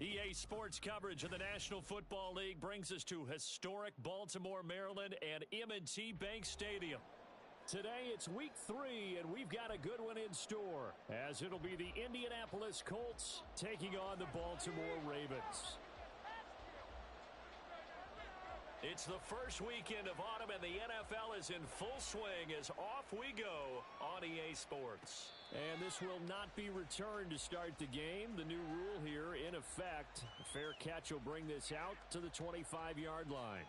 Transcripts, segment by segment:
EA Sports coverage of the National Football League brings us to historic Baltimore, Maryland, and M&T Bank Stadium. Today, it's week 3, and we've got a good one in store, as it'll be the Indianapolis Colts taking on the Baltimore Ravens. It's the first weekend of autumn, and the NFL is in full swing as off we go on EA Sports. And this will not be returned to start the game. The new rule here in effect. A fair catch will bring this out to the 25-yard line.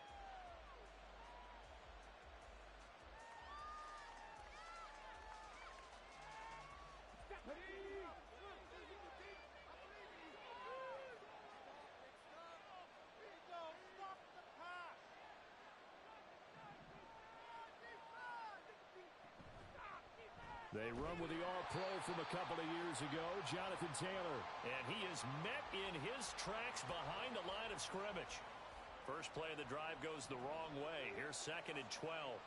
They run with the All-Pro from a couple of years ago, Jonathan Taylor. And he is met in his tracks behind the line of scrimmage. First play of the drive goes the wrong way. Here's 2nd and 12.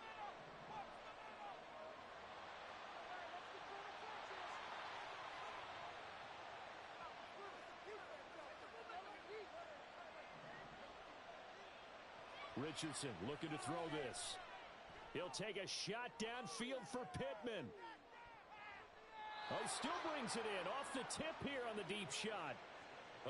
Richardson looking to throw this. He'll take a shot downfield for Pittman. Oh, he still brings it in off the tip here on the deep shot.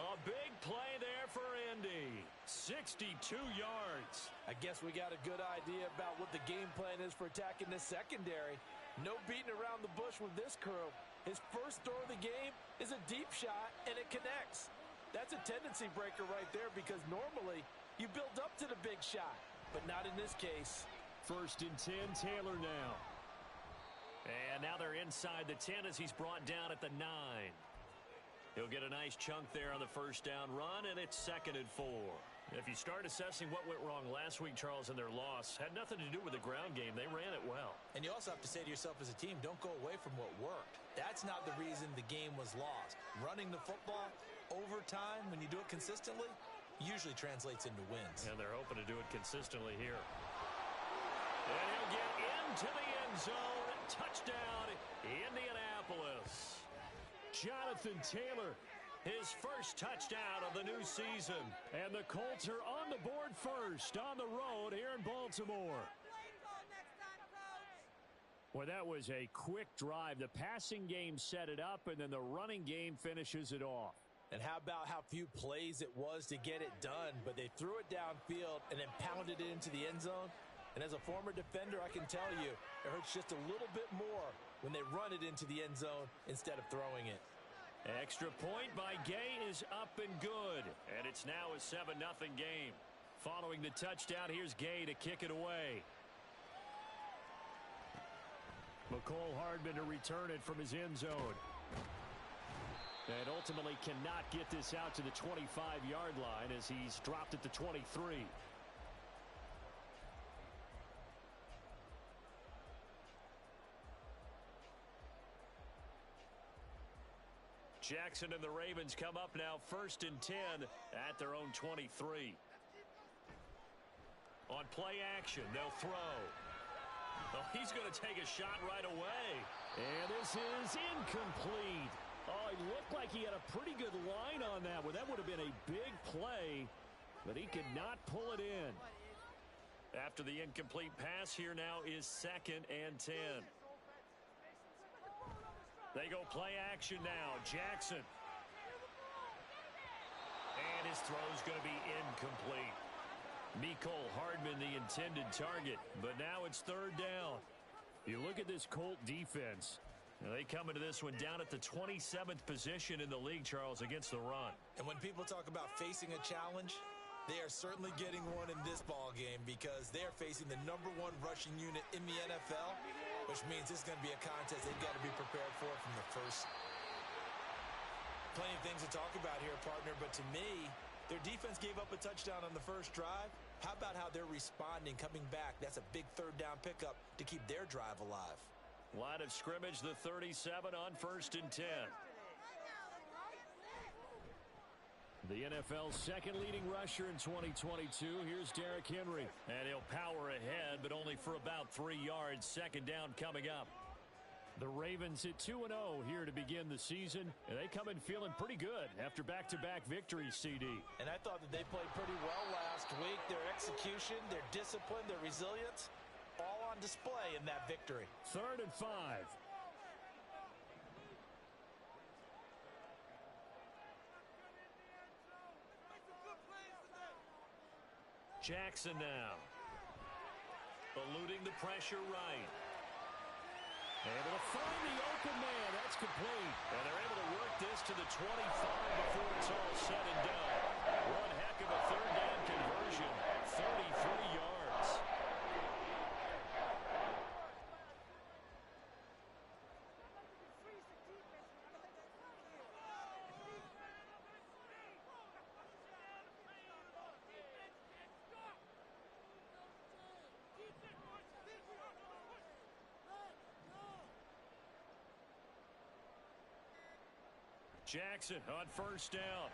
A big play there for Indy. 62 yards. I guess we got a good idea about what the game plan is for attacking this secondary. No beating around the bush with this crew. His first throw of the game is a deep shot, and it connects. That's a tendency breaker right there because normally you build up to the big shot, but not in this case. 1st and 10, Taylor now. And now they're inside the 10 as he's brought down at the 9. He'll get a nice chunk there on the first down run, and it's 2nd and 4. If you start assessing what went wrong last week, Charles, in their loss, had nothing to do with the ground game. They ran it well. And you also have to say to yourself as a team, don't go away from what worked. That's not the reason the game was lost. Running the football over time, when you do it consistently, usually translates into wins. And they're hoping to do it consistently here. And he'll get into the end zone. Touchdown, Indianapolis. Jonathan Taylor, his first touchdown of the new season. And the Colts are on the board first on the road here in Baltimore. Well, that was a quick drive. The passing game set it up, and then the running game finishes it off. And how about how few plays it was to get it done, but they threw it downfield and then pounded it into the end zone. And as a former defender, I can tell you, it hurts just a little bit more when they run it into the end zone instead of throwing it. Extra point by Gay is up and good. And it's now a 7-0 game. Following the touchdown, here's Gay to kick it away. McCole Hardman to return it from his end zone. And ultimately cannot get this out to the 25-yard line as he's dropped at the 23. Jackson and the Ravens come up now 1st and 10 at their own 23. On play action, they'll throw. Oh, he's going to take a shot right away. And this is incomplete. Oh, it looked like he had a pretty good line on that one. That would have been a big play, but he could not pull it in. After the incomplete pass, here now is 2nd and 10. They go play action now. Jackson. And his throw's going to be incomplete. McCole Hardman, the intended target, but now it's 3rd down. You look at this Colt defense. They come into this one down at the 27th position in the league, Charles, against the run. And when people talk about facing a challenge, they are certainly getting one in this ball game because they are facing the #1 rushing unit in the NFL, which means this is going to be a contest they've got to be prepared for from the first. Plenty of things to talk about here, partner, but to me, their defense gave up a touchdown on the first drive. How about how they're responding, coming back? That's a big 3rd down pickup to keep their drive alive. Line of scrimmage, the 37 on 1st and 10. The NFL's second leading rusher in 2022. Here's Derrick Henry. And he'll power ahead, but only for about 3 yards. 2nd down coming up. The Ravens hit 2-0 here to begin the season, and they come in feeling pretty good after back-to-back victories, CD. And I thought that they played pretty well last week. Their execution, their discipline, their resilience, all on display in that victory. 3rd and 5. Jackson now. Eluding the pressure right. Able to find the open man. That's complete. And they're able to work this to the 25 before it's all said and done. One heck of a 3rd down conversion. 33 yards. Jackson on 1st down.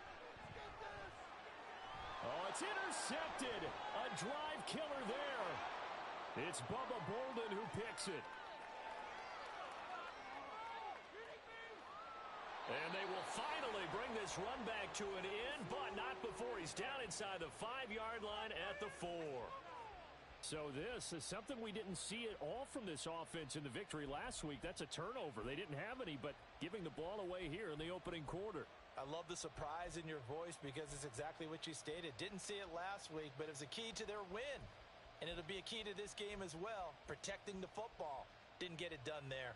Oh, it's intercepted. A drive killer there. It's Bubba Bolden who picks it. And they will finally bring this run back to an end, but not before he's down inside the 5-yard line at the 4. So this is something we didn't see at all from this offense in the victory last week. That's a turnover. They didn't have any, but giving the ball away here in the opening quarter. I love the surprise in your voice because it's exactly what you stated. Didn't see it last week, but it was a key to their win. And it'll be a key to this game as well, protecting the football. Didn't get it done there.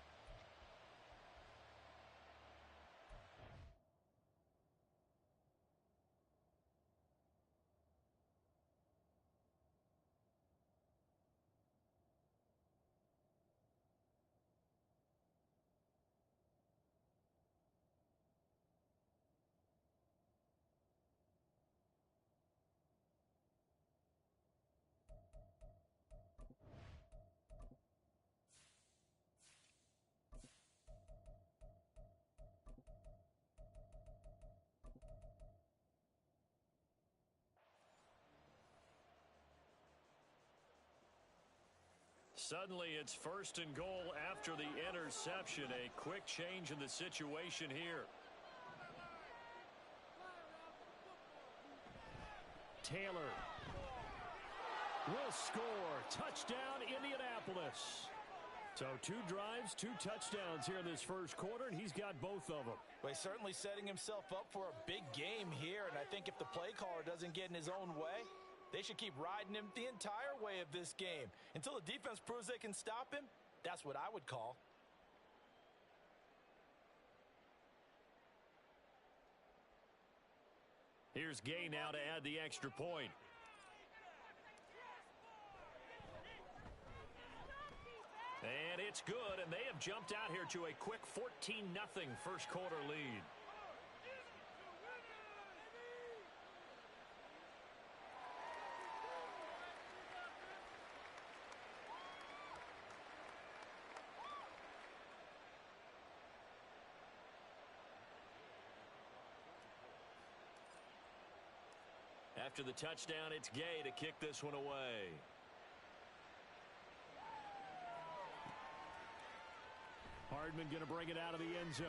Suddenly, it's 1st and goal after the interception. A quick change in the situation here. Taylor will score. Touchdown, Indianapolis. So 2 drives, 2 touchdowns here in this 1st quarter, and he's got both of them. Well, he's certainly setting himself up for a big game here, and I think if the play caller doesn't get in his own way, they should keep riding him the entire way of this game. Until the defense proves they can stop him, that's what I would call. Here's Gay now to add the extra point. And it's good, and they have jumped out here to a quick 14-0 1st quarter lead. After the touchdown, it's Gay to kick this one away. Hardman going to bring it out of the end zone.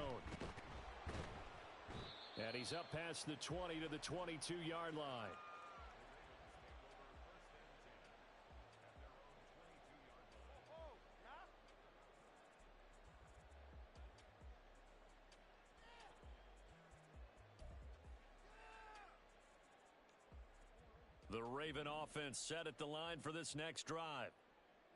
And he's up past the 20 to the 22-yard line. The Raven offense set at the line for this next drive.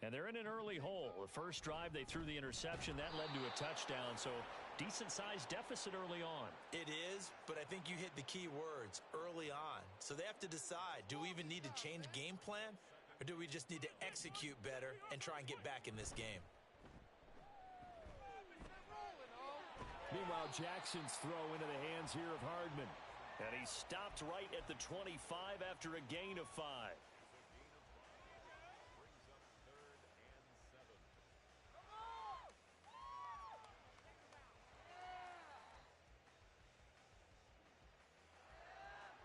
And they're in an early hole. The first drive, they threw the interception. That led to a touchdown, so decent-sized deficit early on. It is, but I think you hit the key words, early on. So they have to decide, do we even need to change game plan, or do we just need to execute better and try and get back in this game? Meanwhile, Jackson's throw into the hands here of Hardman. And he stopped right at the 25 after a gain of 5.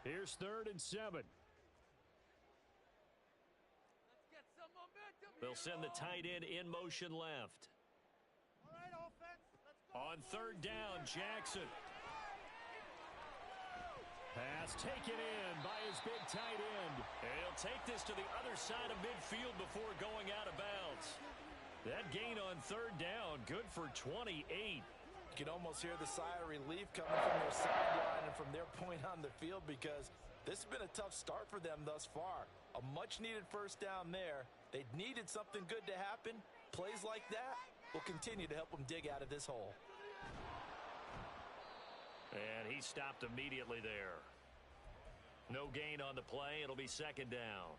Here's 3rd and 7. They'll send the tight end in motion left. All right, offense. On third down, Jackson. Pass taken in by his big tight end. And he'll take this to the other side of midfield before going out of bounds. That gain on third down, good for 28. You can almost hear the sigh of relief coming from their sideline and from their point on the field, because this has been a tough start for them thus far. A much-needed first down there. They needed something good to happen. Plays like that will continue to help them dig out of this hole. And he stopped immediately there. No gain on the play. It'll be second down.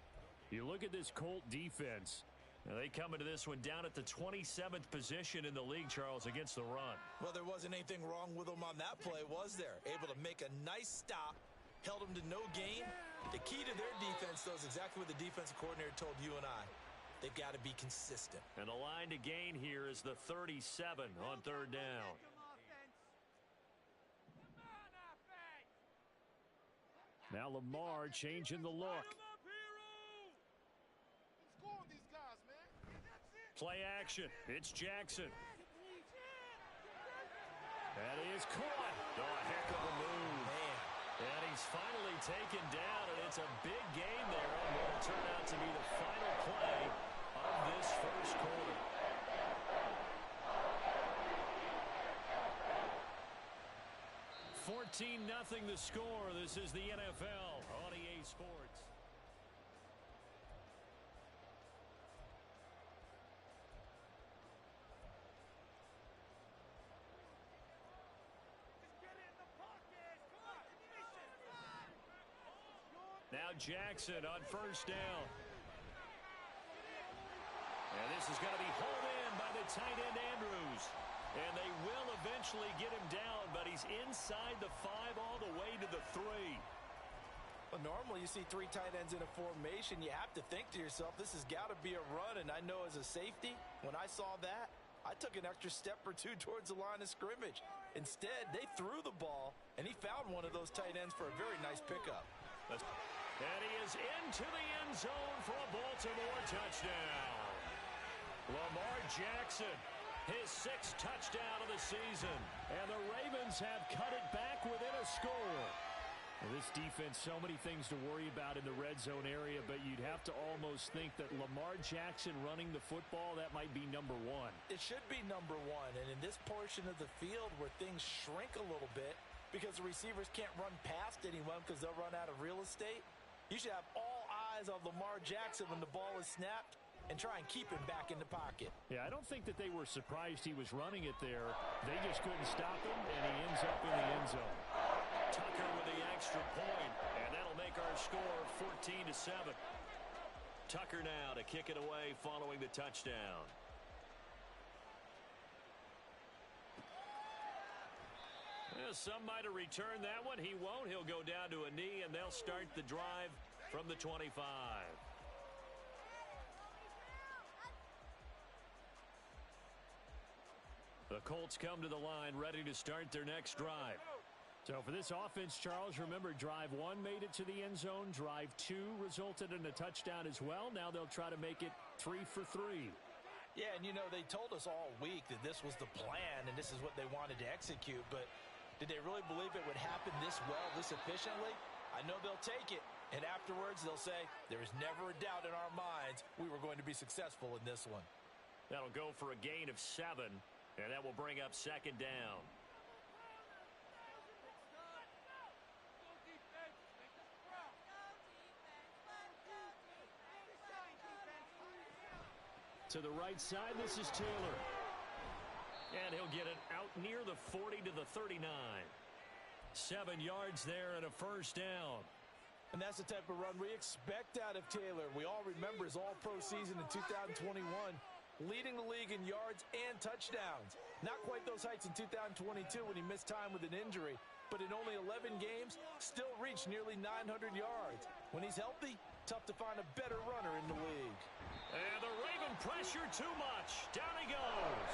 You look at this Colt defense. Now they come into this one down at the 27th position in the league, Charles, against the run. Well, there wasn't anything wrong with them on that play, was there? Able to make a nice stop, held them to no gain. The key to their defense, though, is exactly what the defensive coordinator told you and I. They've got to be consistent. And the line to gain here is the 37 on third down. Now Lamar changing the look. Play action. It's Jackson. That is caught. Oh, a heck of a move. Man. And he's finally taken down, and it's a big gain there. And will turn out to be the final play of this first quarter. $14-0 the score. This is the NFL on EA Sports. Now Jackson on first down. And this is going to be hauled in by the tight end Andrews. And they will eventually get him down, but he's inside the 5 all the way to the 3. Well, normally you see 3 tight ends in a formation. You have to think to yourself, this has got to be a run. And I know as a safety, when I saw that, I took an extra step or 2 towards the line of scrimmage. Instead, they threw the ball, and he found one of those tight ends for a very nice pickup. And he is into the end zone for a Baltimore touchdown. Lamar Jackson, his 6th touchdown of the season. And the Ravens have cut it back within a score. Well, this defense, so many things to worry about in the red zone area, but you'd have to almost think that Lamar Jackson running the football, that might be number 1. It should be number 1. And in this portion of the field where things shrink a little bit because the receivers can't run past anyone because they'll run out of real estate, you should have all eyes on Lamar Jackson when the ball is snapped and try and keep him back in the pocket. Yeah, I don't think that they were surprised he was running it there. They just couldn't stop him, and he ends up in the end zone. Tucker with the extra point, and that'll make our score 14-7. Tucker now to kick it away following the touchdown. Yeah, some might have returned that one. He won't. He'll go down to a knee, and they'll start the drive from the 25. The Colts come to the line ready to start their next drive. So for this offense, Charles, remember drive 1 made it to the end zone. Drive 2 resulted in a touchdown as well. Now they'll try to make it 3 for 3. Yeah, and you know, they told us all week that this was the plan and this is what they wanted to execute, but did they really believe it would happen this well, this efficiently? I know they'll take it, and afterwards they'll say, there is never a doubt in our minds we were going to be successful in this one. That'll go for a gain of 7, and that will bring up second down. To the right side, this is Taylor. And he'll get it out near the 40 to the 39. 7 yards there and a first down. And that's the type of run we expect out of Taylor. We all remember his all-pro season in 2021, leading the league in yards and touchdowns. Not quite those heights in 2022 when he missed time with an injury, but in only 11 games, still reached nearly 900 yards. When he's healthy, tough to find a better runner in the league. And the Raven pressure too much. Down he goes.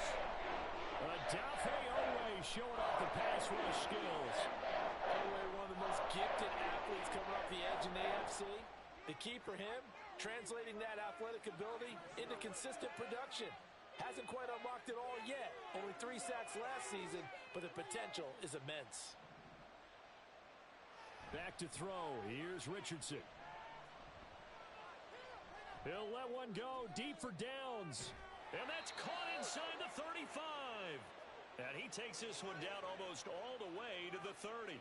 Adafe Owe showing off the pass rush skills. Owe, one of the most gifted athletes coming off the edge in the AFC. The key for him, translating that athletic ability into consistent production. Hasn't quite unlocked it all yet. Only 3 sacks last season, but the potential is immense. Back to throw. Here's Richardson. He'll let one go deep for downs. And that's caught inside the 35. And he takes this one down almost all the way to the 30.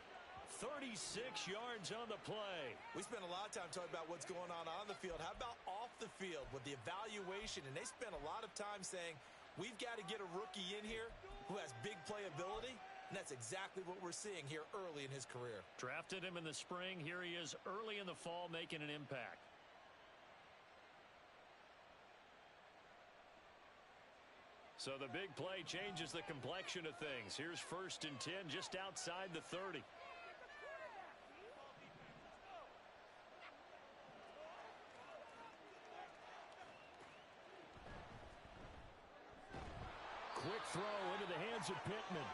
36 yards on the play. We spent a lot of time talking about what's going on the field. How about off the field with the evaluation? And they spent a lot of time saying, we've got to get a rookie in here who has big playability. And that's exactly what we're seeing here early in his career. Drafted him in the spring. Here he is early in the fall making an impact. So the big play changes the complexion of things. Here's 1st and 10 just outside the 30. Quick throw into the hands of Pittman.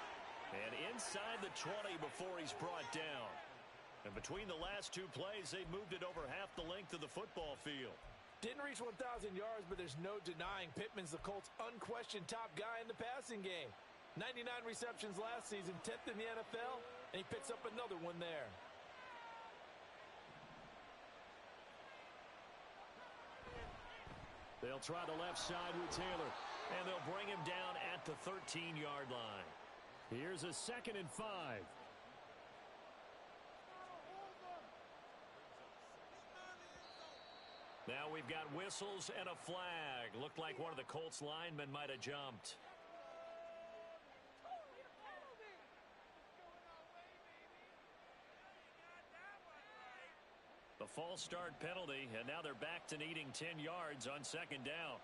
And inside the 20 before he's brought down. And between the last 2 plays, they've moved it over half the length of the football field. Didn't reach 1,000 yards, but there's no denying Pittman's the Colts' unquestioned top guy in the passing game. 99 receptions last season, 10th in the NFL, and he picks up another one there. They'll try the left side with Taylor, and they'll bring him down at the 13-yard line. Here's a 2nd and 5. Now we've got whistles and a flag. Looked like one of the Colts linemen might have jumped. The false start penalty, and now they're back to needing 10 yards on 2nd down.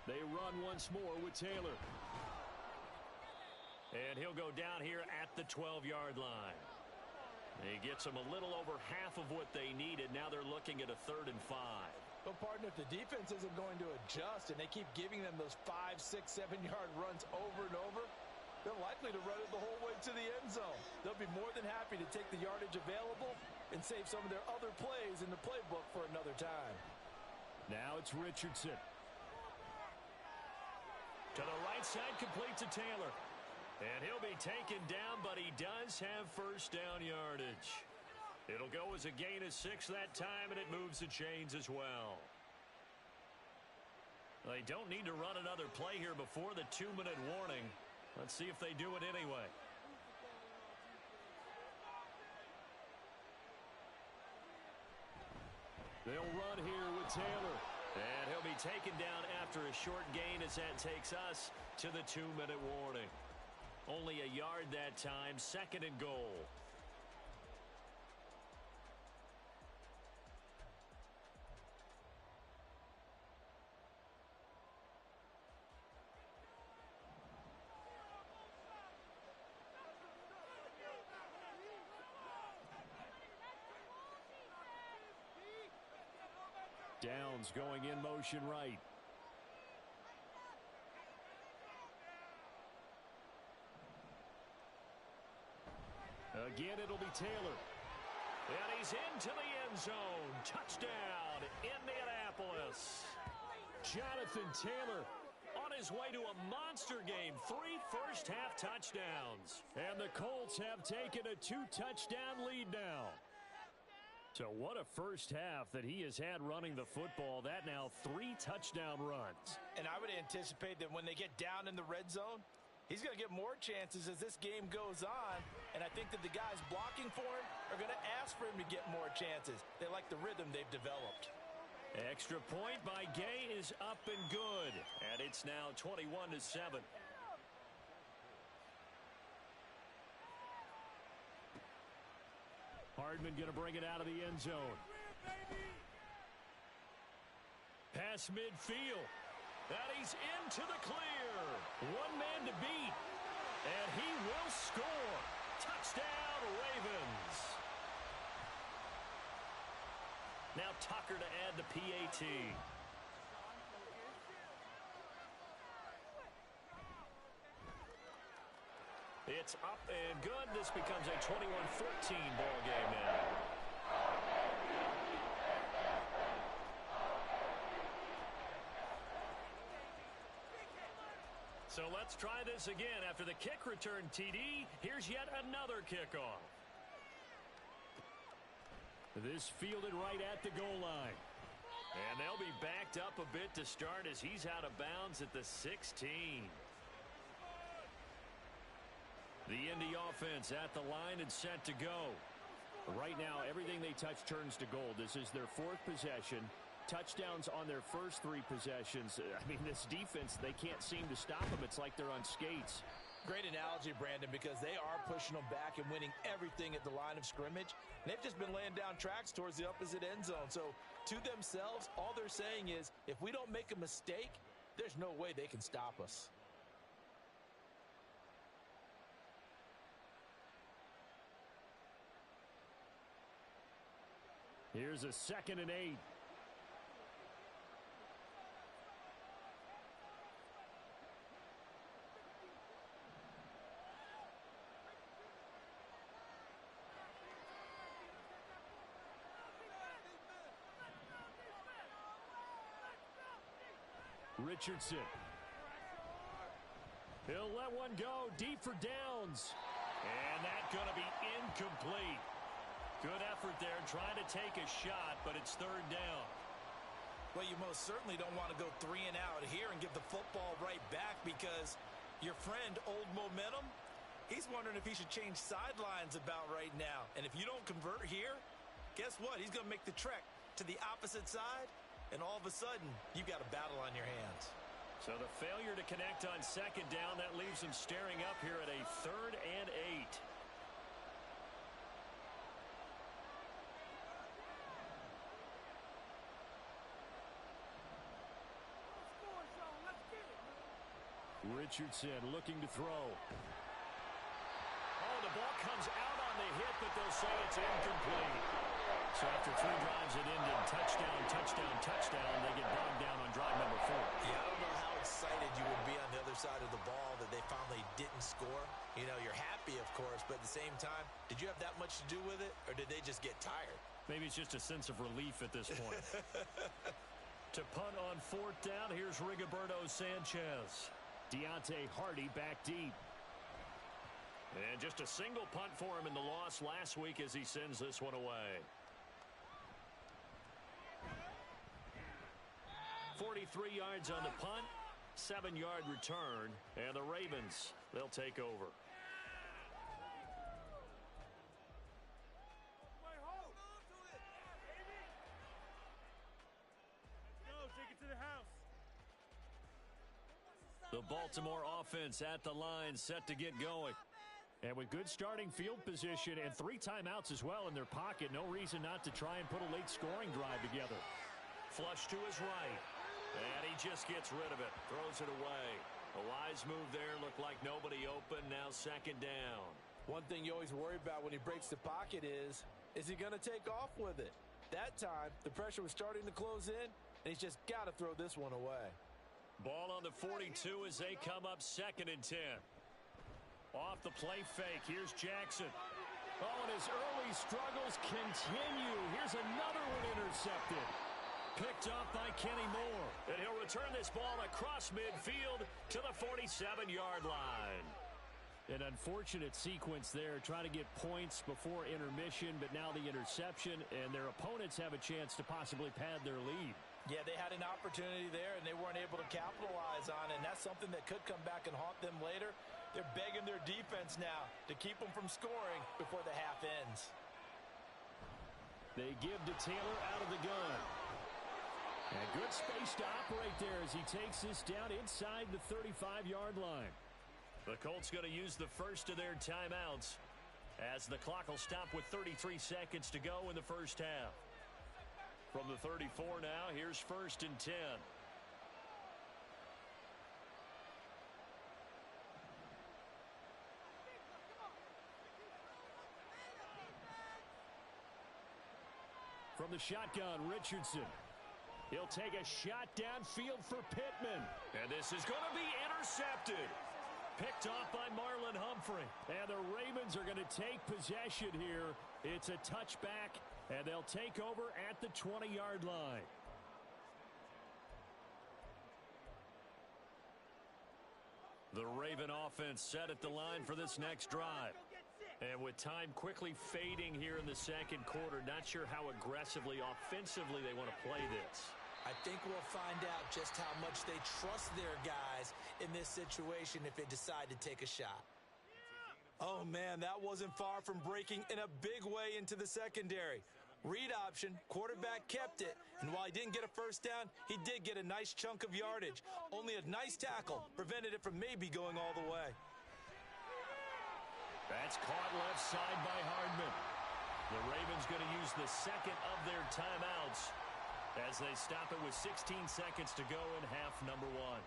They run once more with Taylor. And he'll go down here at the 12-yard line. He gets them a little over half of what they needed. Now they're looking at a 3rd and 5. But, partner, if the defense isn't going to adjust and they keep giving them those 5, 6, 7-yard runs over and over, they're likely to run it the whole way to the end zone. They'll be more than happy to take the yardage available and save some of their other plays in the playbook for another time. Now it's Richardson. To the right side, complete to Taylor. And he'll be taken down, but he does have 1st down yardage. It'll go as a gain of 6 that time, and it moves the chains as well. They don't need to run another play here before the 2-minute warning. Let's see if they do it anyway. They'll run here with Taylor. And he'll be taken down after a short gain as that takes us to the 2-minute warning. Only a yard that time, 2nd and goal. Downs going in motion right. Again, it'll be Taylor. And he's into the end zone. Touchdown, Indianapolis. Jonathan Taylor on his way to a monster game. 3 first-half touchdowns. And the Colts have taken a 2-touchdown lead now. So what a first half that he has had running the football. That now 3 touchdown runs. And I would anticipate that when they get down in the red zone, he's going to get more chances as this game goes on. And I think that the guys blocking for him are going to ask for him to get more chances. They like the rhythm they've developed. Extra point by Gay is up and good. And it's now 21-7. Hardman going to bring it out of the end zone. Pass midfield. And he's into the clear. One man to beat. And he will score. Touchdown, Ravens. Now Tucker to add the PAT. It's up and good. This becomes a 21-14 ball game now. So let's try this again. After the kick return TD, here's yet another kickoff. This fielded right at the goal line. And they'll be backed up a bit to start as he's out of bounds at the 16. The Indy offense at the line and set to go. Right now, everything they touch turns to gold. This is their fourth possession. Touchdowns on their first three possessions. I mean, this defense, they can't seem to stop them. It's like they're on skates. Great analogy, Brandon, because they are pushing them back and winning everything at the line of scrimmage. And they've just been laying down tracks towards the opposite end zone. So to themselves, all they're saying is, if we don't make a mistake, there's no way they can stop us. Here's a 2nd and 8. Richardson. He'll let one go deep for downs. And that's going to be incomplete. Good effort there trying to take a shot, but it's 3rd down. Well, you most certainly don't want to go 3 and out here and give the football right back because your friend, Old Momentum, he's wondering if he should change sidelines about right now. And if you don't convert here, guess what? He's going to make the trek to the opposite side, and all of a sudden, you've got a battle on your hands. So the failure to connect on 2nd down, that leaves him staring up here at a 3rd and 8. Richardson looking to throw. Oh, the ball comes out on the hit, but they'll say it's incomplete. So after 3 drives it ended, touchdown, touchdown, touchdown, they get bogged down on drive number 4. Yeah, I don't know how excited you would be on the other side of the ball that they finally didn't score. You know, you're happy, of course, but at the same time, did you have that much to do with it, or did they just get tired? Maybe it's just a sense of relief at this point. To punt on 4th down, here's Rigoberto Sanchez. Deontay Hardy back deep. And just a single punt for him in the loss last week as he sends this one away. 43 yards on the punt, 7-yard return, and the Ravens, they'll take over. The Baltimore offense at the line, set to get going. And with good starting field position and 3 timeouts as well in their pocket, no reason not to try and put a late scoring drive together. Flush to his right. And he just gets rid of it, throws it away. A wise move there, looked like nobody open, now 2nd down. One thing you always worry about when he breaks the pocket is he going to take off with it? That time, the pressure was starting to close in, and he's just got to throw this one away. Ball on the 42 as they come up 2nd and 10. Off the play fake, here's Jackson. Oh, and his early struggles continue. Here's another one intercepted. Picked up by Kenny Moore. And he'll return this ball across midfield to the 47-yard line. An unfortunate sequence there, trying to get points before intermission, but now the interception, and their opponents have a chance to possibly pad their lead. Yeah, they had an opportunity there, and they weren't able to capitalize on it, and that's something that could come back and haunt them later. They're begging their defense now to keep them from scoring before the half ends. They give to Taylor out of the gun. And good space to operate there as he takes this down inside the 35-yard line. The Colts going to use the first of their timeouts as the clock will stop with 33 seconds to go in the first half. From the 34 now, here's 1st and 10. From the shotgun, Richardson. He'll take a shot downfield for Pittman. And this is going to be intercepted. Picked off by Marlon Humphrey. And the Ravens are going to take possession here. It's a touchback, and they'll take over at the 20-yard line. The Raven offense set at the line for this next drive. And with time quickly fading here in the second quarter, not sure how aggressively, offensively they want to play this. I think we'll find out just how much they trust their guys in this situation if they decide to take a shot. Oh, man, that wasn't far from breaking in a big way into the secondary. Read option, quarterback kept it, and while he didn't get a first down, he did get a nice chunk of yardage. Only a nice tackle prevented it from maybe going all the way. That's caught left side by Hardman. The Ravens going to use the second of their timeouts as they stop it with 16 seconds to go in half number one.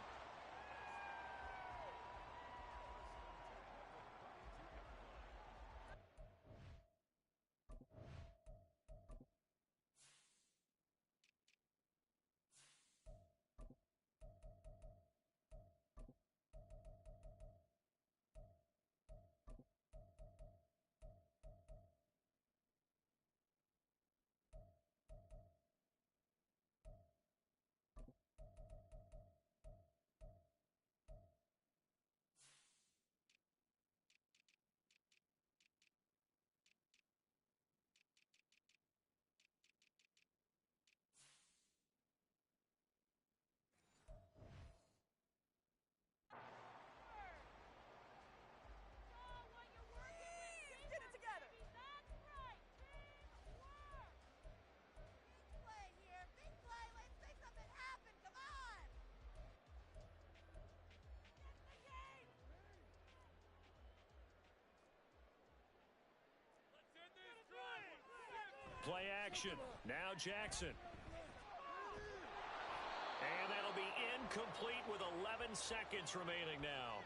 Play action. Now Jackson. And that'll be incomplete with 11 seconds remaining now.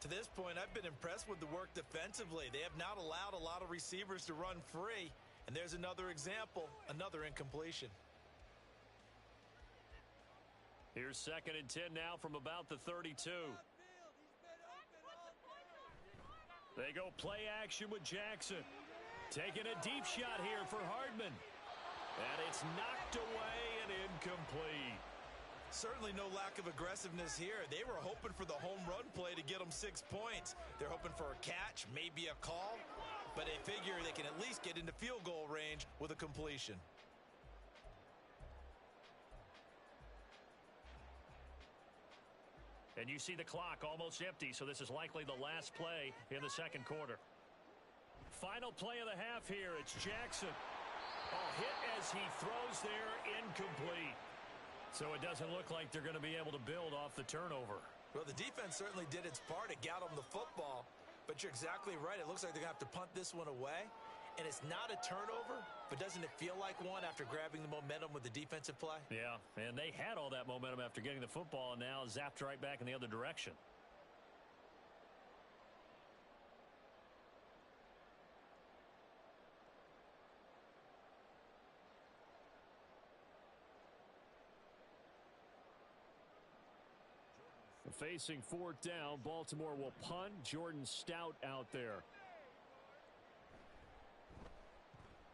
To this point, I've been impressed with the work defensively. They have not allowed a lot of receivers to run free. And there's another example, another incompletion. Here's 2nd and 10 now from about the 32. They go play action with Jackson. Taking a deep shot here for Hardman. And it's knocked away and incomplete. Certainly no lack of aggressiveness here. They were hoping for the home run play to get them 6 points. They're hoping for a catch, maybe a call, but they figure they can at least get into field goal range with a completion. And you see the clock almost empty, so this is likely the last play in the second quarter. Final play of the half here. It's Jackson. Hit as he throws there, incomplete. So it doesn't look like they're going to be able to build off the turnover. Well, the defense certainly did its part to get them the football, but you're exactly right. It looks like they're going to have to punt this one away, and it's not a turnover, but doesn't it feel like one after grabbing the momentum with the defensive play? Yeah, and they had all that momentum after getting the football, and now zapped right back in the other direction. Facing 4th down, Baltimore will punt. Jordan Stout out there.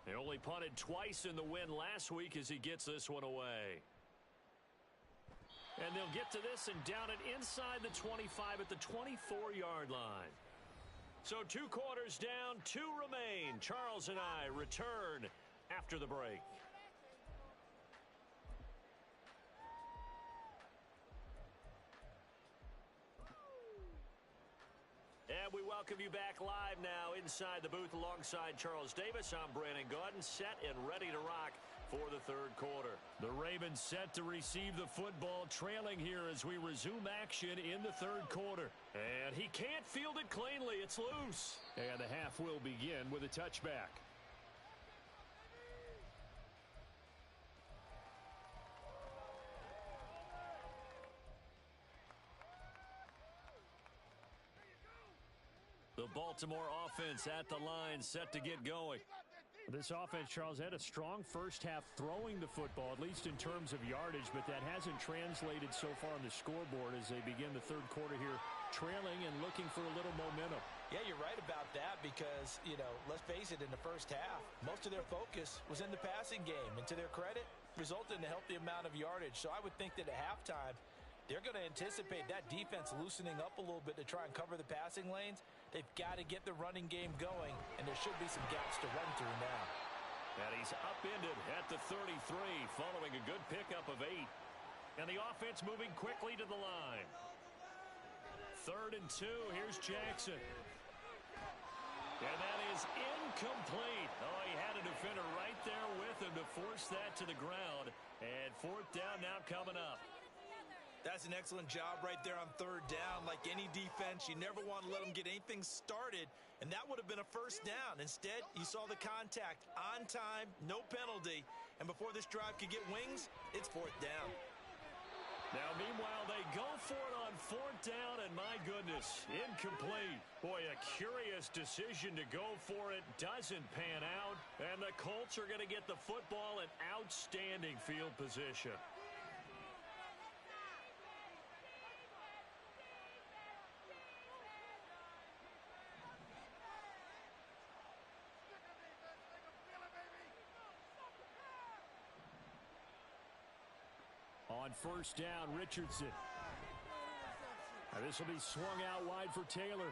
They only punted twice in the win last week as he gets this one away. And they'll get to this and down it inside the 25 at the 24-yard line. So 2 quarters down, 2 remain. Charles and I return after the break. And we welcome you back live now inside the booth alongside Charles Davis. I'm Brandon Gaudin, set and ready to rock for the third quarter. The Ravens set to receive the football, trailing here as we resume action in the third quarter. And he can't field it cleanly. It's loose. And the half will begin with a touchback. The Baltimore offense at the line, set to get going. This offense, Charles, had a strong first half throwing the football, at least in terms of yardage, but that hasn't translated so far on the scoreboard as they begin the third quarter here, trailing and looking for a little momentum. Yeah, you're right about that because, let's face it, in the first half, most of their focus was in the passing game. And to their credit, resulted in a healthy amount of yardage. So I would think that at halftime, They're going to anticipate that defense loosening up a little bit to try and cover the passing lanes. They've got to get the running game going, and there should be some gaps to run through now. And he's upended at the 33 following a good pickup of 8. And the offense moving quickly to the line. 3rd and 2. Here's Jackson. And that is incomplete. Oh, he had a defender right there with him to force that to the ground. And 4th down now coming up. That's an excellent job right there on 3rd down. Like any defense, you never want to let them get anything started, and that would have been a 1st down. Instead, you saw the contact on time, no penalty, and before this drive could get wings, it's 4th down. Now, meanwhile, they go for it on 4th down, and my goodness, incomplete. Boy, a curious decision to go for it. Doesn't pan out, and the Colts are going to get the football in outstanding field position. On 1st down, Richardson. Now this will be swung out wide for Taylor.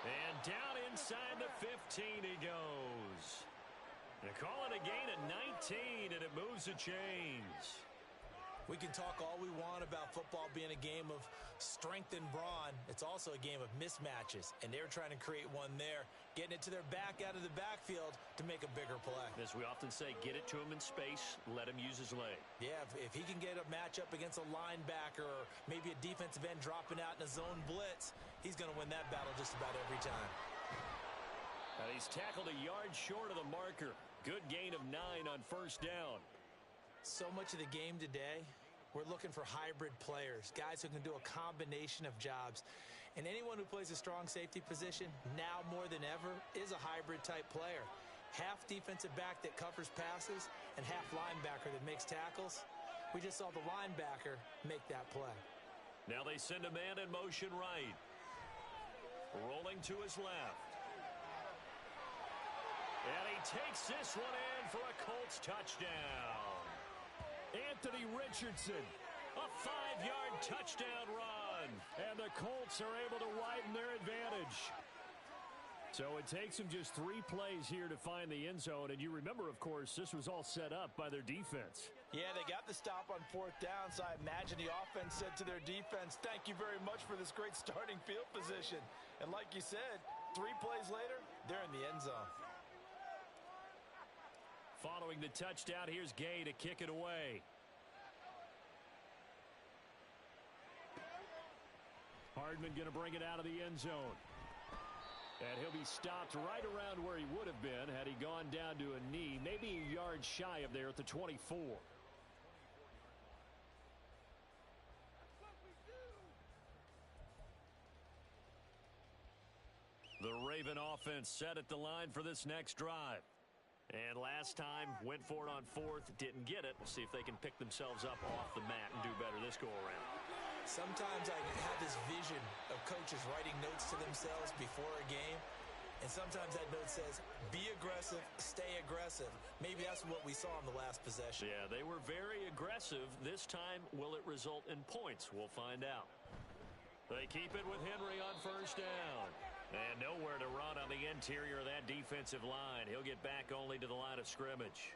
And down inside the 15 he goes. They call it a gain of 19, and it moves the chains. We can talk all we want about football being a game of strength and brawn. It's also a game of mismatches, and they're trying to create one there, getting it to their back out of the backfield to make a bigger play. As we often say, get it to him in space, let him use his leg. Yeah, if he can get a matchup against a linebacker or maybe a defensive end dropping out in a zone blitz, he's going to win that battle just about every time. He's tackled a yard short of the marker. Good gain of 9 on 1st down. So much of the game today, we're looking for hybrid players, guys who can do a combination of jobs. And anyone who plays a strong safety position, now more than ever, is a hybrid-type player. Half defensive back that covers passes and half linebacker that makes tackles. We just saw the linebacker make that play. Now they send a man in motion right. Rolling to his left. And he takes this one in for a Colts touchdown. Anthony Richardson, a 5-yard touchdown run. And the Colts are able to widen their advantage. So it takes them just 3 plays here to find the end zone. And you remember, of course, this was all set up by their defense. Yeah, they got the stop on 4th down, so I imagine the offense said to their defense, thank you very much for this great starting field position. And like you said, 3 plays later, they're in the end zone. Following the touchdown, here's Gay to kick it away. Hardman going to bring it out of the end zone. And he'll be stopped right around where he would have been had he gone down to a knee, maybe a yard shy of there at the 24. The Raven offense set at the line for this next drive. And last time, went for it on 4th, didn't get it. We'll see if they can pick themselves up off the mat and do better this go-around. Sometimes I have this vision of coaches writing notes to themselves before a game, and sometimes that note says, be aggressive, stay aggressive. Maybe that's what we saw in the last possession. Yeah, they were very aggressive. This time, will it result in points? We'll find out. They keep it with Henry on 1st down. And nowhere to run on the interior of that defensive line. He'll get back only to the line of scrimmage.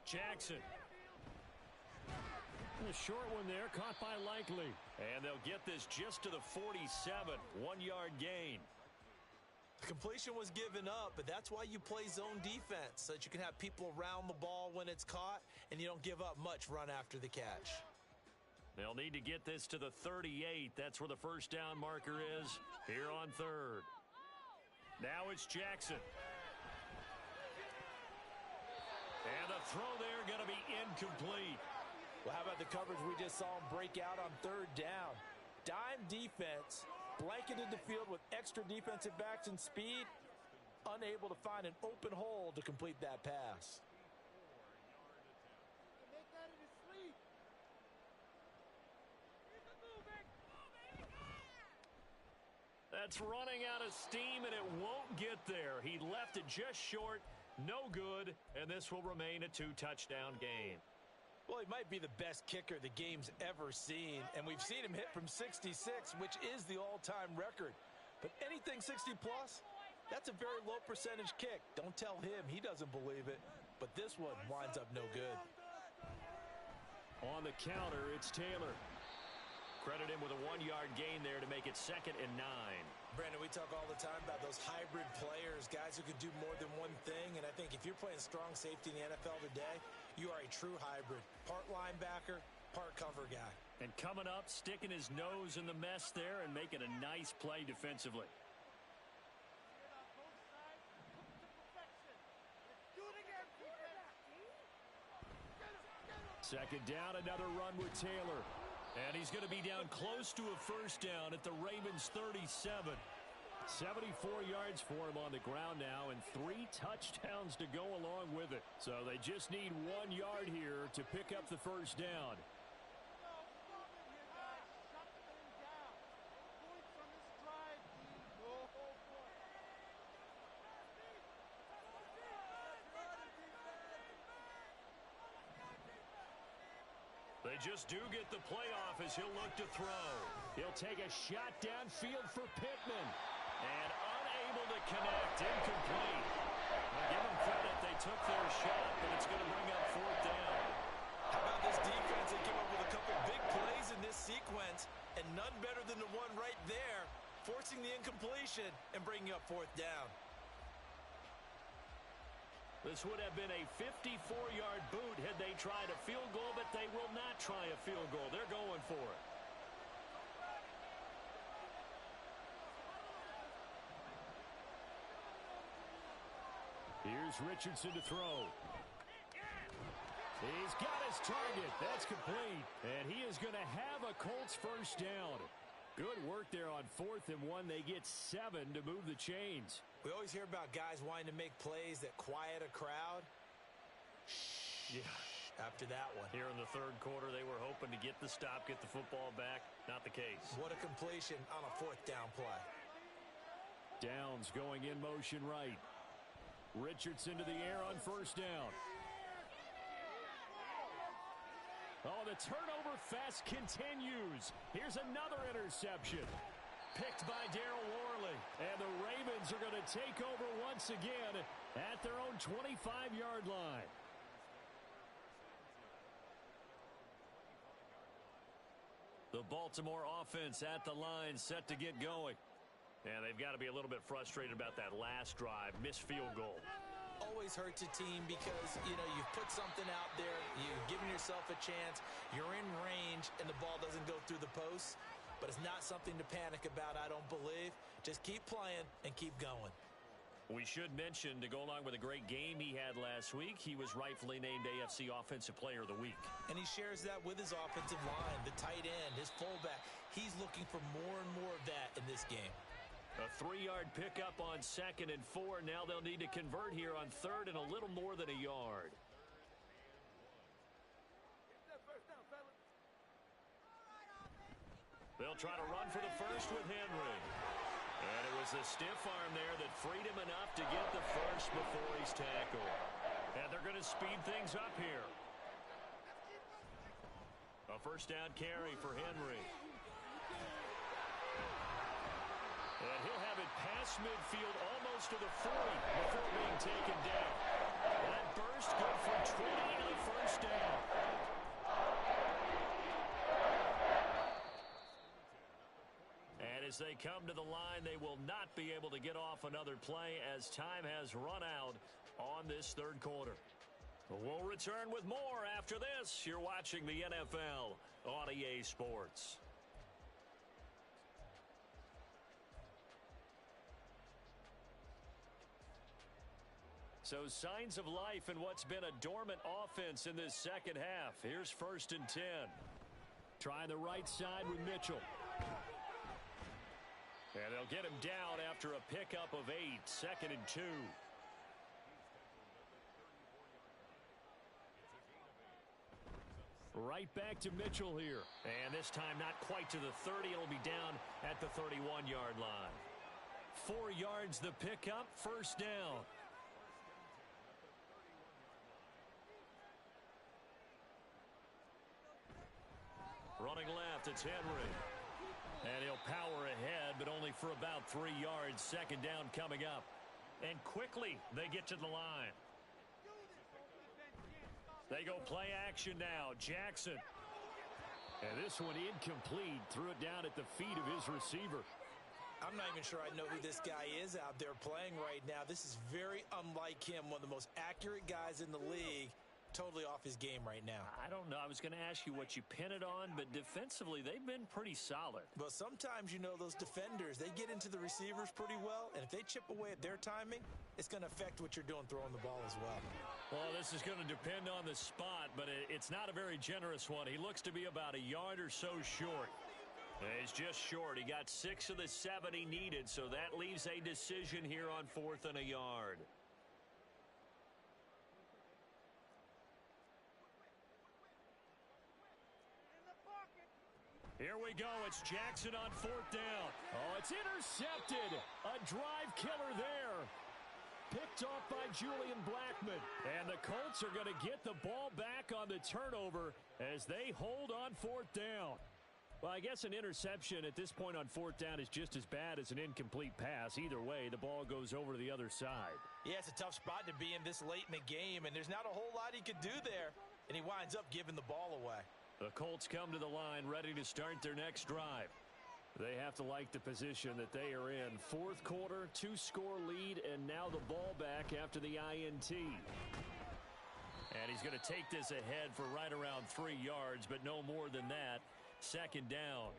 Jackson. A short one there, caught by Likely. And they'll get this just to the 47, 1-yard gain. The completion was given up, but that's why you play zone defense, so that you can have people around the ball when it's caught, and you don't give up much run after the catch. They'll need to get this to the 38. That's where the 1st down marker is here on 3rd. Now it's Jackson. And the throw there going to be incomplete. Well, how about the coverage we just saw him break out on 3rd down? Dime defense, blanketed the field with extra defensive backs and speed, unable to find an open hole to complete that pass. That's running out of steam, and it won't get there. He left it just short, no good, and this will remain a two-touchdown game. Well, he might be the best kicker the game's ever seen, and we've seen him hit from 66, which is the all-time record. But anything 60-plus, that's a very low percentage kick. Don't tell him he doesn't believe it, but this one winds up no good. On the counter, it's Taylor. Credit him with a 1-yard gain there to make it 2nd and 9. Brandon, we talk all the time about those hybrid players, guys who can do more than one thing, and I think if you're playing strong safety in the NFL today, you are a true hybrid. Part linebacker, part cover guy. And coming up, sticking his nose in the mess there and making a nice play defensively. Second down, another run with Taylor. And he's going to be down close to a first down at the Ravens' 37. 74 yards for him on the ground now and 3 touchdowns to go along with it. So they just need 1 yard here to pick up the first down. They just do get the playoff as he'll look to throw. He'll take a shot downfield for Pittman. And unable to connect, incomplete. I'll give them credit, they took their shot, but it's going to bring up 4th down. How about this defense? They came up with a couple big plays in this sequence, and none better than the one right there, forcing the incompletion and bringing up 4th down. This would have been a 54-yard boot had they tried a field goal, but they will not try a field goal. They're going for it. Here's Richardson to throw. He's got his target. That's complete. And he is going to have a Colts first down. Good work there on 4th and 1. They get 7 to move the chains. We always hear about guys wanting to make plays that quiet a crowd. Yeah. After that one. Here in the 3rd quarter, they were hoping to get the stop, get the football back. Not the case. What a completion on a 4th down play. Downs going in motion right. Richardson to the air on first down. Oh, the turnover fest continues. Here's another interception. Picked by Darryl Worley. And the Ravens are going to take over once again at their own 25-yard line. The Baltimore offense at the line set to get going. And they've got to be a little bit frustrated about that last drive. Missed field goal. Always hurts a team because, you've put something out there. You've given yourself a chance. You're in range, and the ball doesn't go through the posts. But it's not something to panic about, I don't believe. Just keep playing and keep going. We should mention, to go along with a great game he had last week, he was rightfully named AFC Offensive Player of the Week. And he shares that with his offensive line, the tight end, his fullback. He's looking for more and more of that in this game. A 3-yard pickup on 2nd and 4. Now they'll need to convert here on 3rd and a little more than a yard. They'll try to run for the first with Henry. And it was a stiff arm there that freed him enough to get the first before he's tackled. And they're going to speed things up here. A first down carry for Henry. And he'll have it past midfield almost to the 40 before being taken down. That burst good for 20 and a first down. And as they come to the line, they will not be able to get off another play as time has run out on this 3rd quarter. We'll return with more after this. You're watching the NFL on EA Sports. So signs of life in what's been a dormant offense in this second half. Here's 1st and 10. Try the right side with Mitchell. And they'll get him down after a pickup of 8. 2nd and 2. Right back to Mitchell here. And this time not quite to the 30. It'll be down at the 31-yard line. 4 yards the pickup, first down. Running left, it's Henry. And he'll power ahead, but only for about 3 yards. Second down coming up. And quickly, they get to the line. They go play action now. Jackson. And this one incomplete. Threw it down at the feet of his receiver. I'm not even sure I know who this guy is out there playing right now. This is very unlike him, one of the most accurate guys in the league. Totally off his game right now. I don't know. I was going to ask you what you pin it on, but defensively, they've been pretty solid. But sometimes, you know, those defenders, they get into the receivers pretty well, and if they chip away at their timing, it's going to affect what you're doing throwing the ball as well. Well, this is going to depend on the spot, but it's not a very generous one. He looks to be about a yard or so short. He's just short. He got 6 of the 7 he needed, so that leaves a decision here on 4th and a yard. Here we go. It's Jackson on 4th down. Oh, it's intercepted. A drive killer there. Picked off by Julian Blackmon. And the Colts are going to get the ball back on the turnover as they hold on 4th down. Well, I guess an interception at this point on 4th down is just as bad as an incomplete pass. Either way, the ball goes over to the other side. Yeah, it's a tough spot to be in this late in the game, and there's not a whole lot he could do there. And he winds up giving the ball away. The Colts come to the line ready to start their next drive. They have to like the position that they are in. 4th quarter, 2-score lead, and now the ball back after the INT. And he's going to take this ahead for right around 3 yards, but no more than that. Second down.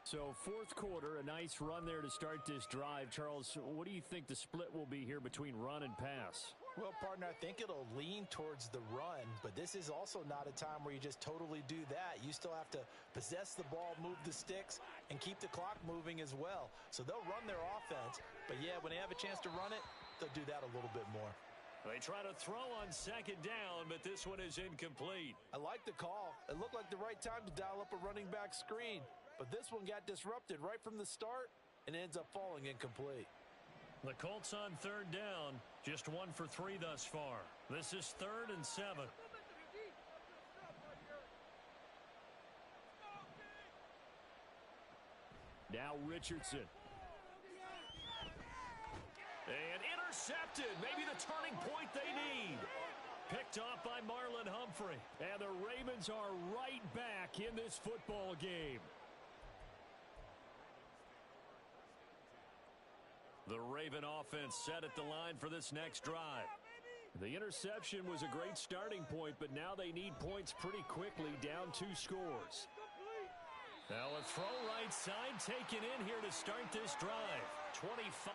So 4th quarter, a nice run there to start this drive. Charles, what do you think the split will be here between run and pass? Well, partner, I think it'll lean towards the run, but this is also not a time where you just totally do that. You still have to possess the ball, move the sticks, and keep the clock moving as well. So they'll run their offense, but yeah, when they have a chance to run it, they'll do that a little bit more. They try to throw on second down, but this one is incomplete. I like the call. It looked like the right time to dial up a running back screen, but this one got disrupted right from the start and ends up falling incomplete. The Colts on 3rd down, just 1 for 3 thus far. This is 3rd and 7. Now Richardson. And intercepted. Maybe the turning point they need. Picked off by Marlon Humphrey. And the Ravens are right back in this football game. The Raven offense set at the line for this next drive. The interception was a great starting point, but now they need points pretty quickly, down 2 scores. Now a throw right side taken in here to start this drive. 25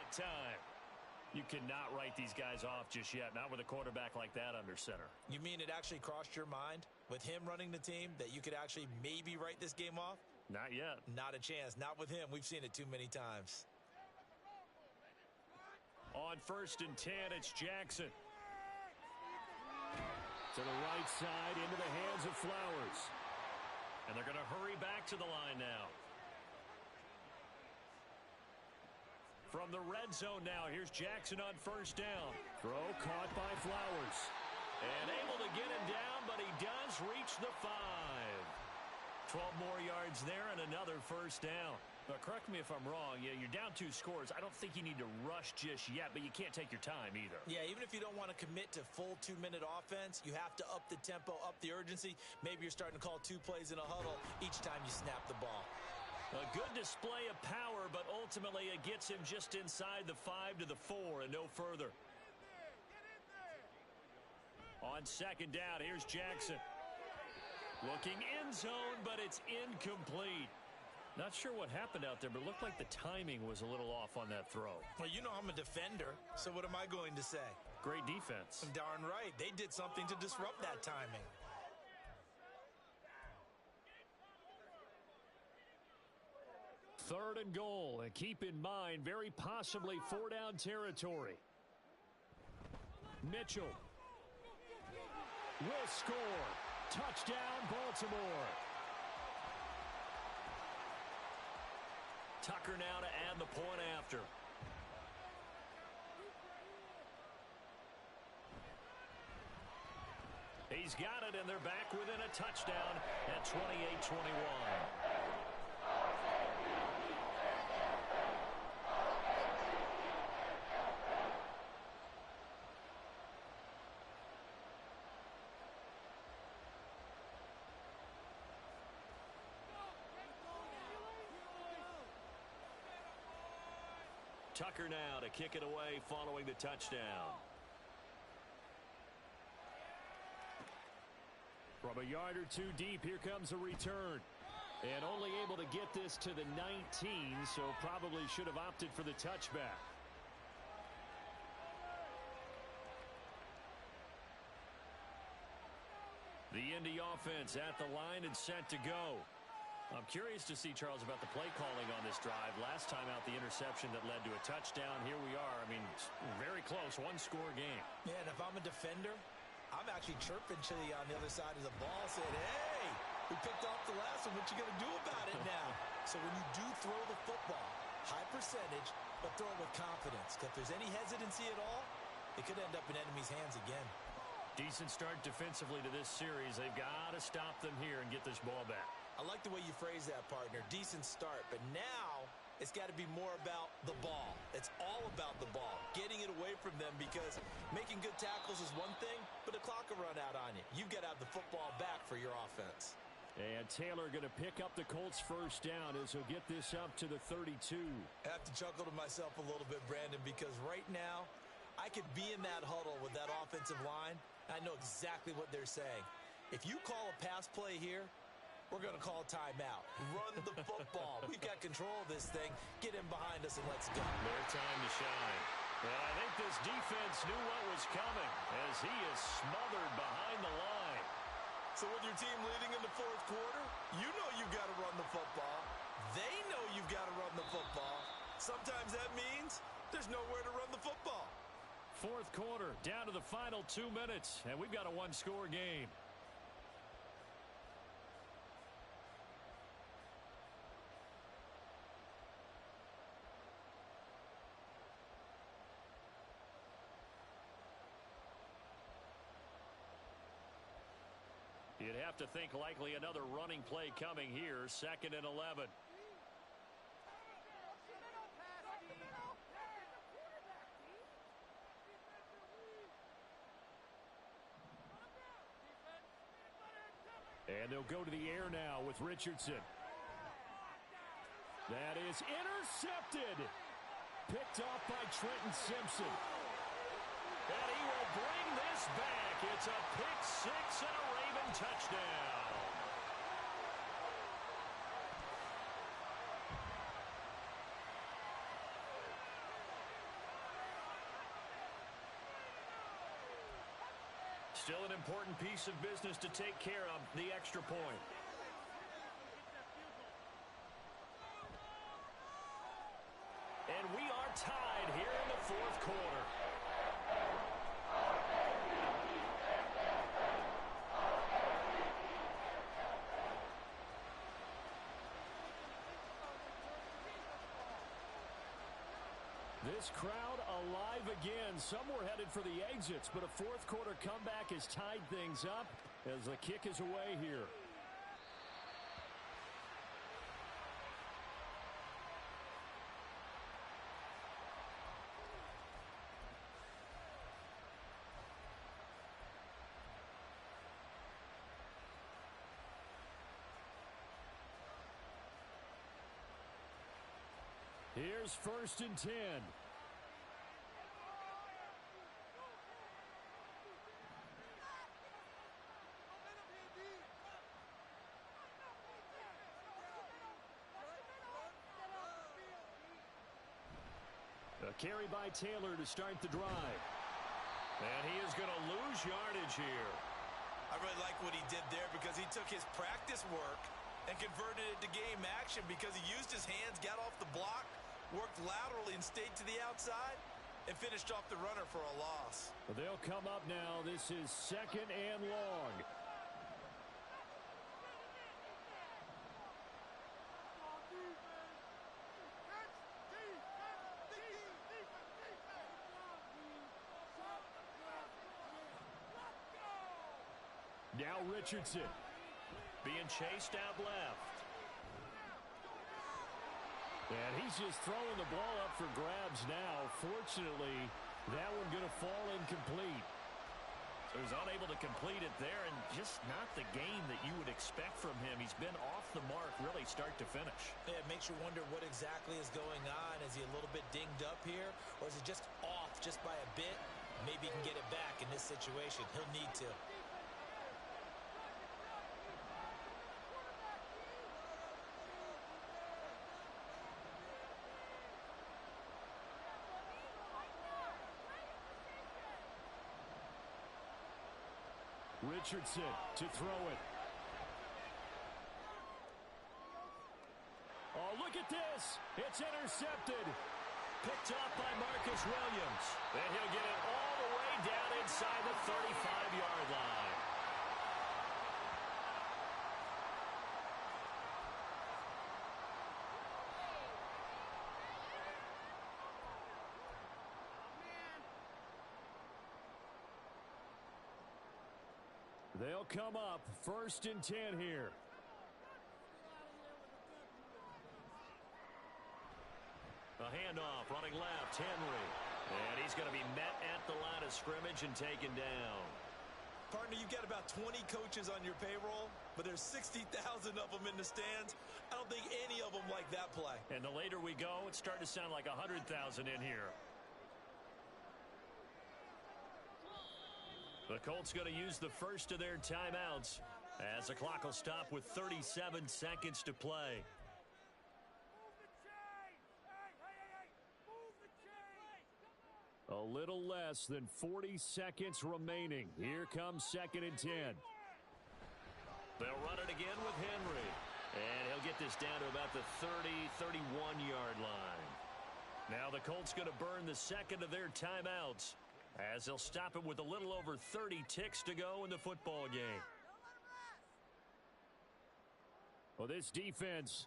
time. You cannot write these guys off just yet, not with a quarterback like that under center. You mean it actually crossed your mind with him running the team that you could actually maybe write this game off? Not yet. Not a chance. Not with him. We've seen it too many times. On 1st and 10, it's Jackson. To the right side, into the hands of Flowers. And they're going to hurry back to the line now. From the red zone now, here's Jackson on 1st down. Throw caught by Flowers. And able to get him down, but he does reach the 5. 12 more yards there and another 1st down. But correct me if I'm wrong. Yeah, you're down 2 scores. I don't think you need to rush just yet, but you can't take your time either. Yeah, even if you don't want to commit to full 2-minute offense, you have to up the tempo, up the urgency. Maybe you're starting to call 2 plays in a huddle each time you snap the ball. A good display of power, but ultimately it gets him just inside the 5 to the 4 and no further. On 2nd down, here's Jackson. Looking end zone, but it's incomplete. Not sure what happened out there, but it looked like the timing was a little off on that throw. Well, you know I'm a defender, so what am I going to say? Great defense. Darn right. They did something to disrupt that timing. Third and goal, and keep in mind, very possibly 4-down territory. Mitchell will score. Touchdown, Baltimore. Tucker now to add the point after. He's got it, and they're back within a touchdown at 28-21. Tucker now to kick it away following the touchdown. From a yard or two deep, here comes a return. And only able to get this to the 19, so probably should have opted for the touchback. The Indy offense at the line and set to go. I'm curious to see, Charles, about the play calling on this drive. Last time out, the interception that led to a touchdown. Here we are. I mean, very close, one-score game. Yeah, and if I'm a defender, I'm actually chirping Chili on the other side of the ball, saying, hey, we picked off the last one. What you going to do about it now? So when you do throw the football, high percentage, but throw it with confidence. If there's any hesitancy at all, it could end up in enemy's hands again. Decent start defensively to this series. They've got to stop them here and get this ball back. I like the way you phrase that, partner. Decent start, but now it's got to be more about the ball. It's all about the ball, getting it away from them, because making good tackles is one thing, but the clock will run out on you. You've got to have the football back for your offense. And Taylor going to pick up the Colts first down as he'll get this up to the 32. I have to chuckle to myself a little bit, Brandon, because right now I could be in that huddle with that offensive line. I know exactly what they're saying. If you call a pass play here, we're going to call timeout. Run the football. We've got control of this thing. Get in behind us and let's go. Their time to shine. And I think this defense knew what was coming as he is smothered behind the line. So with your team leading in the fourth quarter, you know you've got to run the football. They know you've got to run the football. Sometimes that means there's nowhere to run the football. Fourth quarter, down to the final 2 minutes, and we've got a one-score game. You'd have to think likely another running play coming here, 2nd and 11. And they'll go to the air now with Richardson. That is intercepted. Picked off by Trenton Simpson. And he will bring this back. It's a pick six and a Raven touchdown. Still an important piece of business to take care of, the extra point. And we are tied here in the fourth quarter. This crowd alive again. Some were headed for the exits, but a fourth quarter comeback has tied things up as the kick is away here. Here's 1st and 10. A carry by Taylor to start the drive. And he is going to lose yardage here. I really like what he did there because he took his practice work and converted it to game action because he used his hands, got off the block, worked laterally and stayed to the outside, and finished off the runner for a loss. They'll come up now. This is 2nd and long. Now Richardson. Being chased out left. And he's just throwing the ball up for grabs now. Fortunately, that one going to fall incomplete. So he's unable to complete it there, and just not the game that you would expect from him. He's been off the mark really start to finish. Yeah, it makes you wonder what exactly is going on. Is he a little bit dinged up here, or is he just off just by a bit? Maybe he can get it back in this situation. He'll need to. Richardson to throw it. Oh, look at this. It's intercepted. Picked up by Marcus Williams. And he'll get it all the way down inside the 35-yard line. They'll come up 1st and 10 here. A handoff running left, Henry. And he's going to be met at the line of scrimmage and taken down. Partner, you've got about 20 coaches on your payroll, but there's 60,000 of them in the stands. I don't think any of them like that play. And the later we go, it's starting to sound like 100,000 in here. The Colts going to use the first of their timeouts as the clock will stop with 37 seconds to play. A little less than 40 seconds remaining. Here comes 2nd and 10. They'll run it again with Henry. And he'll get this down to about the 30, 31-yard line. Now the Colts going to burn the second of their timeouts, as they'll stop it with a little over 30 ticks to go in the football game. Well, this defense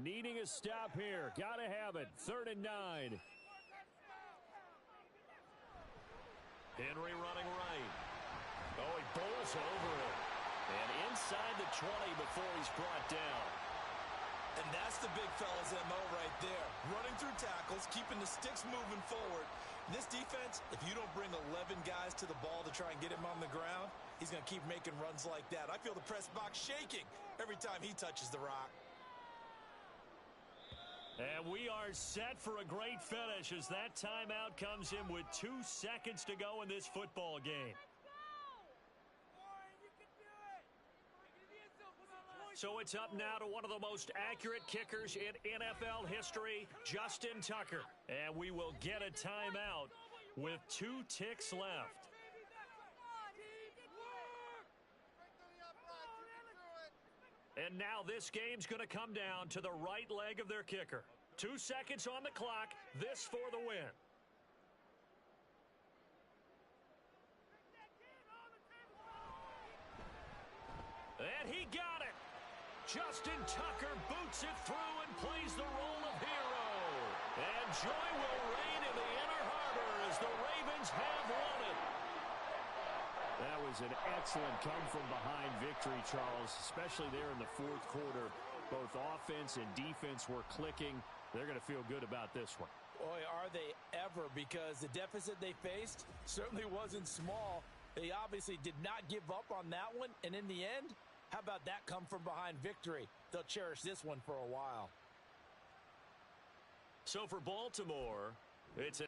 needing a stop here. Got to have it. 3rd and 9. Henry running right. Oh, he bowls over it. And inside the 20 before he's brought down. And that's the big fella's MO right there. Running through tackles, keeping the sticks moving forward. This defense, if you don't bring 11 guys to the ball to try and get him on the ground, he's going to keep making runs like that. I feel the press box shaking every time he touches the rock. And we are set for a great finish as that timeout comes in with 2 seconds to go in this football game. So it's up now to one of the most accurate kickers in NFL history, Justin Tucker. And we will get a timeout with 2 ticks left. And now this game's going to come down to the right leg of their kicker. 2 seconds on the clock. This for the win. And he got it. Justin Tucker boots it through and plays the role of hero. And joy will reign in the Inner Harbor as the Ravens have won it. That was an excellent come-from-behind victory, Charles, especially there in the 4th quarter. Both offense and defense were clicking. They're going to feel good about this one. Boy, are they ever, because the deficit they faced certainly wasn't small. They obviously did not give up on that one, and in the end, how about that come-from-behind victory? They'll cherish this one for a while. So for Baltimore, it's an